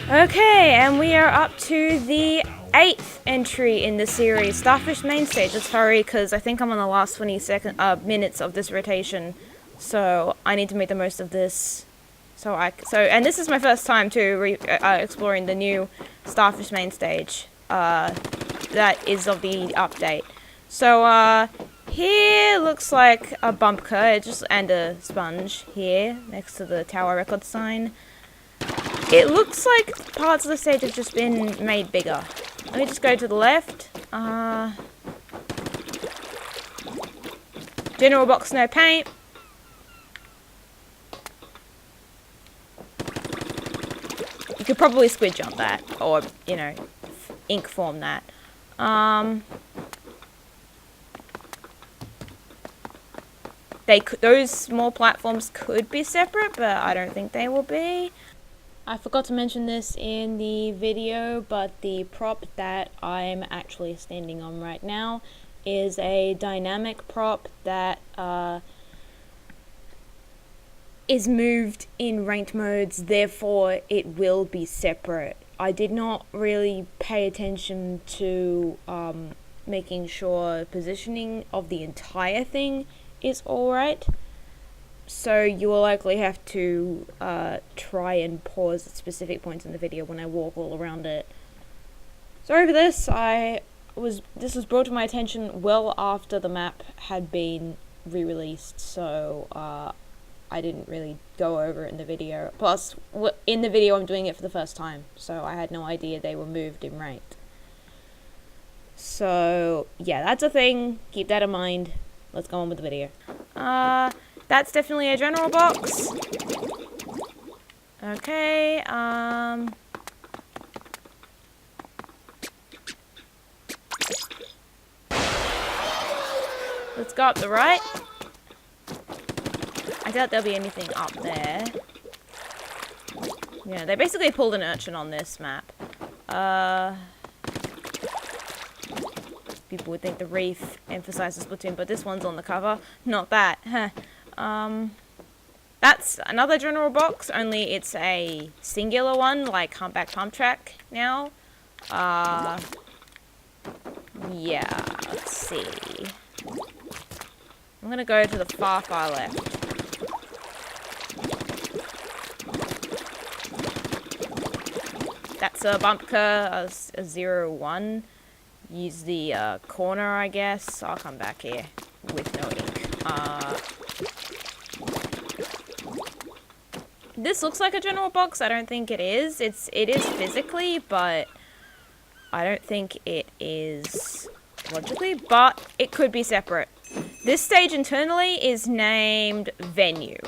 Okay, and we are up to the 8th entry in the series, Starfish Mainstage. Let's hurry, because I think I'm on the last 20 minutes of this rotation, so I need to make the most of this. And this is my first time too exploring the new Starfish Mainstage. That is of the update. So here looks like a bump cut, and a sponge here next to the tower record sign. It looks like parts of the stage have just been made bigger. Let me just go to the left. General box, no paint. You could probably squid jump that, or, you know, ink form that. Those small platforms could be separate, but I don't think they will be. I forgot to mention this in the video, but the prop that I'm actually standing on right now is a dynamic prop that is moved in ranked modes, therefore it will be separate. I did not really pay attention to making sure positioning of the entire thing is alright. So you will likely have to try and pause at specific points in the video when I walk all around it. Sorry for this. This was brought to my attention well after the map had been re-released, so I didn't really go over it in the video. Plus, in the video I'm doing it for the first time, so I had no idea they were moved in ranked. So yeah, that's a thing. Keep that in mind. Let's go on with the video. That's definitely a general box. Okay, let's go up the right. I doubt there'll be anything up there. Yeah, they basically pulled an urchin on this map. People would think the reef emphasizes Splatoon, but this one's on the cover. Not that. That's another general box, only it's a singular one, like Humpback Pump Track now. Yeah, let's see. I'm gonna go to the far left. That's a bumpker, a 0-1. Use the corner, I guess. I'll come back here with no ink. This looks like a general box. I don't think it is. It is physically, but I don't think it is logically, but it could be separate. This stage internally is named Venue.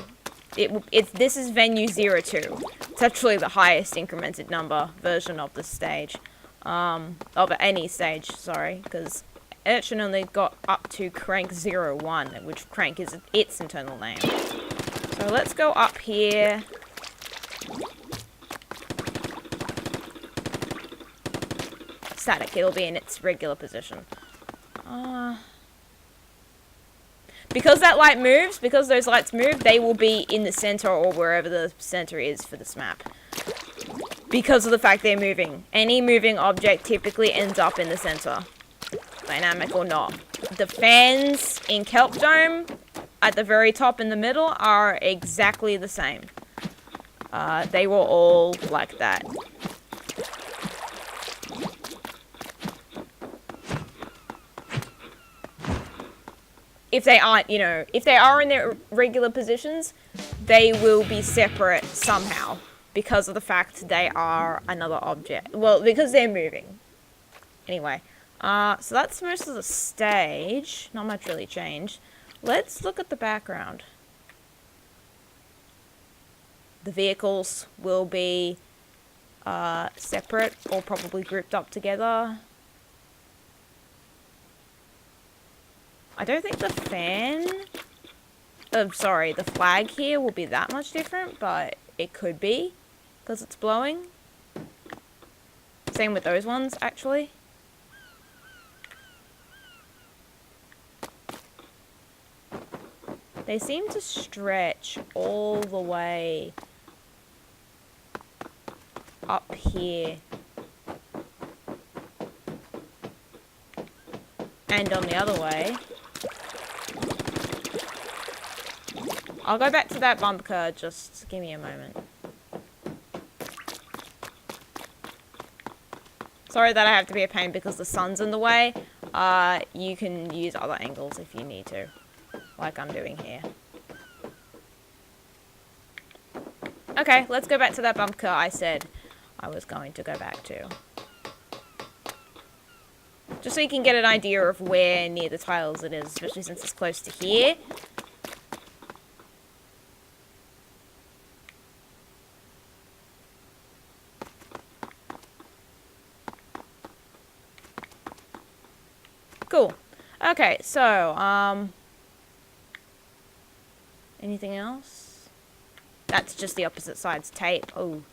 This is Venue 02. It's actually the highest incremented number version of the stage. Of any stage, sorry, because Urchin only got up to Crank 01, which Crank is its internal name. So let's go up here. Static, it'll be in its regular position. Because that light moves, because those lights move, they will be in the center or wherever the center is for this map. Because of the fact they're moving. Any moving object typically ends up in the center. Dynamic or not. The fans in Kelp Dome at the very top in the middle are exactly the same. They were all like that. If they aren't, if they are in their regular positions, they will be separate somehow. Because of the fact they are another object. Well, because they're moving. Anyway. So that's most of the stage. Not much really changed. Let's look at the background. The vehicles will be separate or probably grouped up together. I don't think the the flag here will be that much different, but it could be. Because it's blowing. Same with those ones, actually. They seem to stretch all the way up here. And on the other way. I'll go back to that bunker, just give me a moment. Sorry that I have to be a pain because the sun's in the way. You can use other angles if you need to, like I'm doing here. Okay, let's go back to that bunker I said I was going to go back to. Just so you can get an idea of where near the tiles it is, especially since it's close to here. Cool. Okay, so, anything else? That's just the opposite side's tape. Oh.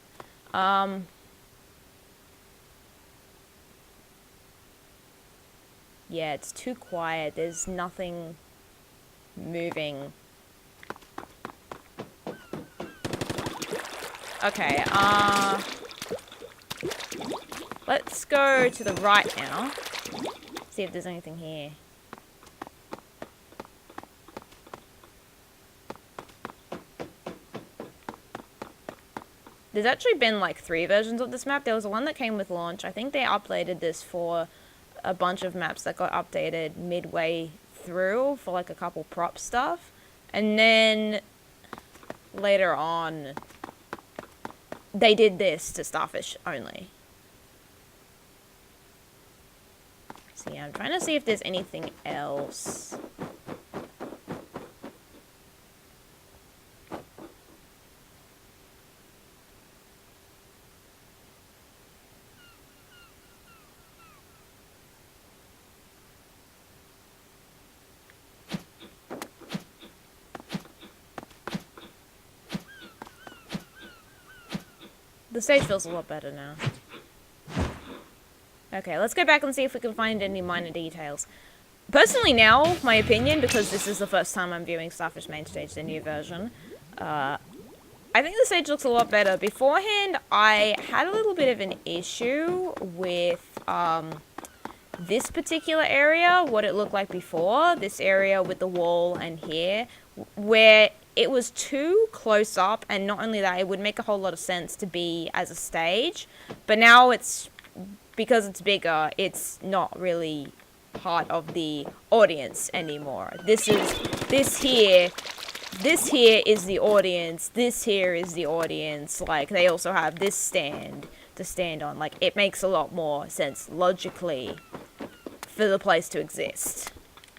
Yeah, it's too quiet. There's nothing moving. Okay, let's go to the right now. See if there's anything here. There's actually been like 3 versions of this map. There was one that came with launch. I think they updated this for a bunch of maps that got updated midway through for like a couple prop stuff. And then later on, they did this to Starfish only. So yeah, I'm trying to see if there's anything else. The stage feels a lot better now. Okay, let's go back and see if we can find any minor details. Personally now, my opinion, because this is the first time I'm viewing Starfish Mainstage, the new version, I think the stage looks a lot better. Beforehand, I had a little bit of an issue with this particular area, what it looked like before, this area with the wall and here, where it was too close up, and not only that, it would make a whole lot of sense to be as a stage, but now it's, because it's bigger, it's not really part of the audience anymore. This here is the audience, this here is the audience, like, they also have this stand to stand on, like, it makes a lot more sense logically for the place to exist.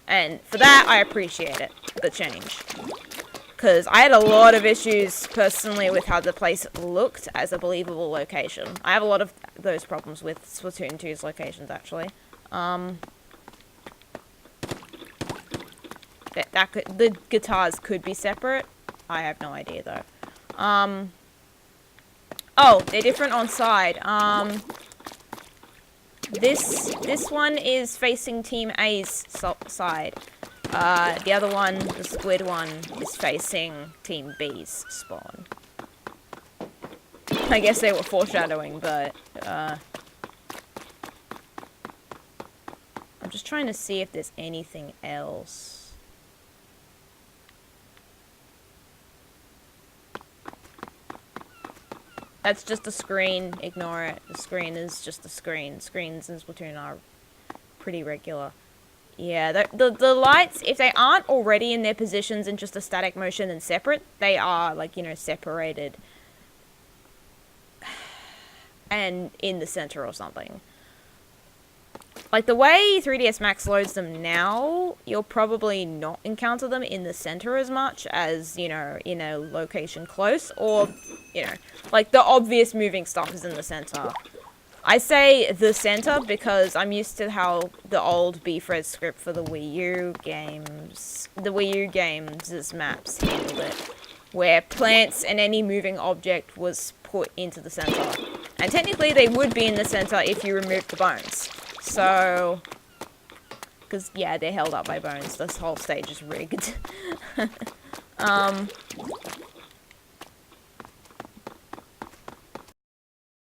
And for that, I appreciate it, the change. Because I had a lot of issues, personally, with how the place looked as a believable location. I have a lot of those problems with Splatoon 2's locations, actually. The guitars could be separate. I have no idea, though. Oh, they're different on side. This one is facing Team A's side. The other one, the squid one, is facing Team B's spawn. I guess they were foreshadowing, but, I'm just trying to see if there's anything else. That's just a screen, ignore it. The screen is just a screen. Screens in Splatoon are pretty regular. Yeah, the lights, if they aren't already in their positions in just a static motion and separate, they are, like, you know, separated. And in the center or something. Like, the way 3ds Max loads them now, you'll probably not encounter them in the center as much as, you know, in a location close. Or, you know, like, the obvious moving stuff is in the center. I say the center because I'm used to how the old Bfred script for the Wii U games, maps handled it, where plants and any moving object was put into the center. And technically they would be in the center if you removed the bones. So, because yeah, they're held up by bones. This whole stage is rigged.